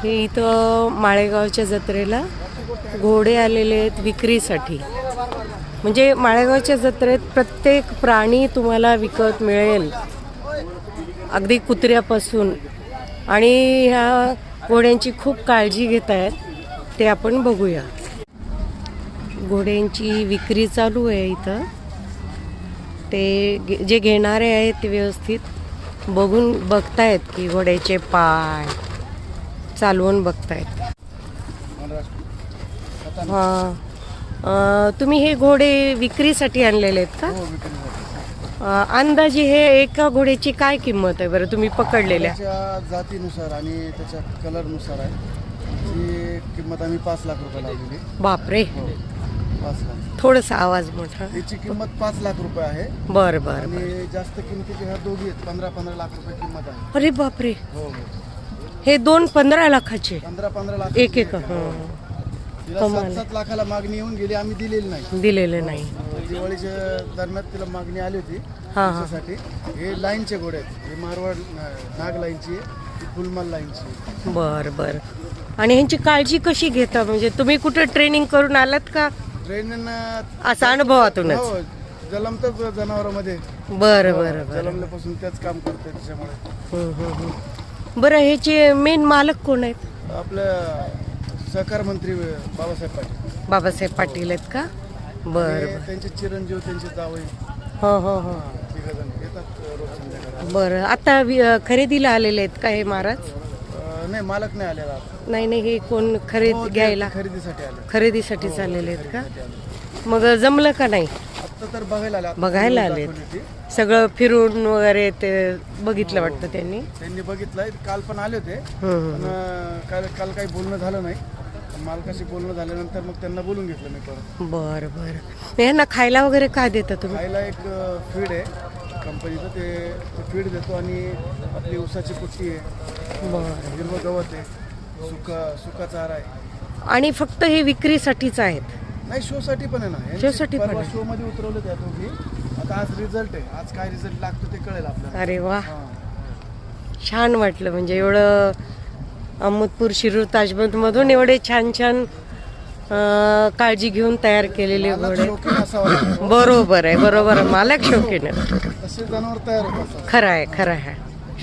हे इथं माळेगावच्या जत्रेला घोडे आलेले आहेत विक्रीसाठी. म्हणजे माळेगावच्या जत्रेत प्रत्येक प्राणी तुम्हाला विकत मिळेल, अगदी कुत्र्यापासून. आणि ह्या घोड्यांची खूप काळजी घेत आहेत, ते आपण बघूया. घोड्यांची विक्री चालू आहे इथं. ते जे घेणारे आहेत ते व्यवस्थित बघतायत की घोड्याचे पाय चालवून बघतायत. हां, तुम्ही हे घोडे विक्रीसाठी आणलेले आहेत का? अंदाजे हे एका घोड्याची काय किंमत आहे बरं तुम्ही पकडलेल्या? जातीनुसार आणि त्याच्या कलरनुसार आहे. ती किंमत आम्ही 5 लाख रुपये लावलेली. बापरे, 5 लाख. थोडासा आवाज मोठा. त्याची किंमत 5 लाख रुपये आहे. बरं बरं. आणि जास्त किमतीचे ह्या दोघी आहेत. 15-15 लाख रुपये किंमत आहे. अरे बापरे, हो हो. हे 15 लाखाचे 15-15 लाख एक एक? तिला 7-7 लाखाला मागणी येऊन गेली, आम्ही दिलेली नाही. दिलेले नाही. दिवाळीच्या दरम्यान तिला मागणी आली होती त्यासाठी. हे लाईनचे घोडे आहेत. हे मारवाड नाग लाईनची आहे, फुलमाल लाईनची. बर बर. आणि ह्यांची काळजी कशी घेता? म्हणजे तुम्ही कुठे ट्रेनिंग करून आलात का? ट्रेन असा अनुभवातूनच? हो, जलमतच जनावरांमध्ये. बरं बरं बरं. जलमल्यापासून त्याच काम करते त्याच्यामुळे. बरं, ह्याचे मेन मालक कोण आहेत? आपल्या सहकार मंत्री बाबासाहेब पाटील. बाबासाहेब पाटील आहेत का? बरं. त्यांचे चिरंजीव, त्यांचे जावई. हो हो हो. तिघजण येतात रोज संध्याकाळी. बरं, आता खरेदीला आलेले आहेत का हे महाराज? नाही, मालक नाही आलेला. नाही नाही, हे कोण घ्यायला खरेदीसाठी आले. खरेदीसाठीच आलेले आहेत का? मग जमलं का नाही? आता तर बघायला आलेत. सगळं फिरून वगैरे ते बघितलं वाटतं त्यांनी. बघितलंय. काल पण आले होते, पण काल काही बोलणं झालं नाही. मालकाशी बोलणं झाल्यानंतर मग त्यांना बोलून घेतलं मी परत. बरं बरं. यांना खायला वगैरे काय देता तुम्ही? खायला एक फीड आहे कंपनीचं, ते फीड देतो. आणि आपली ऊसाची पुट्टी आहे. बरं. हिरवं गवत आहे, सुका चारा आहे. आणि फक्त हे विक्रीसाठीच आहेत? नाही, शो साठी पण आहे ना. शो साठी पण? शो मध्ये उतरवले त्या दोघी. आता आज रिझल्ट आहे. आज काय रिझल्ट लागतो ते कळेल आपल्याला. अरे वा, छान वाटलं. म्हणजे एवढं अहमदपूर शिरूर ताजमधून एवढे छान छान काळजी घेऊन तयार केलेले घोडे. बरोबर आहे, बरोबर आहे. मालक शौकीन आहे. तसे जनावर तयार होतात. खरं आहे, खरं आहे.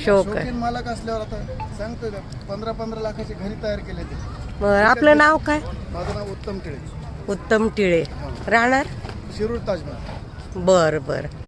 शौक आहे. मालक असल्यावर आता सांगतोय का, 15-15 लाखाचे घरी तयार केले ते. बरं, आपलं नाव काय? माझं नाव उत्तम टिळे. उत्तम टिळे. राहणार शिरूर ताजमहल. बरं बरं.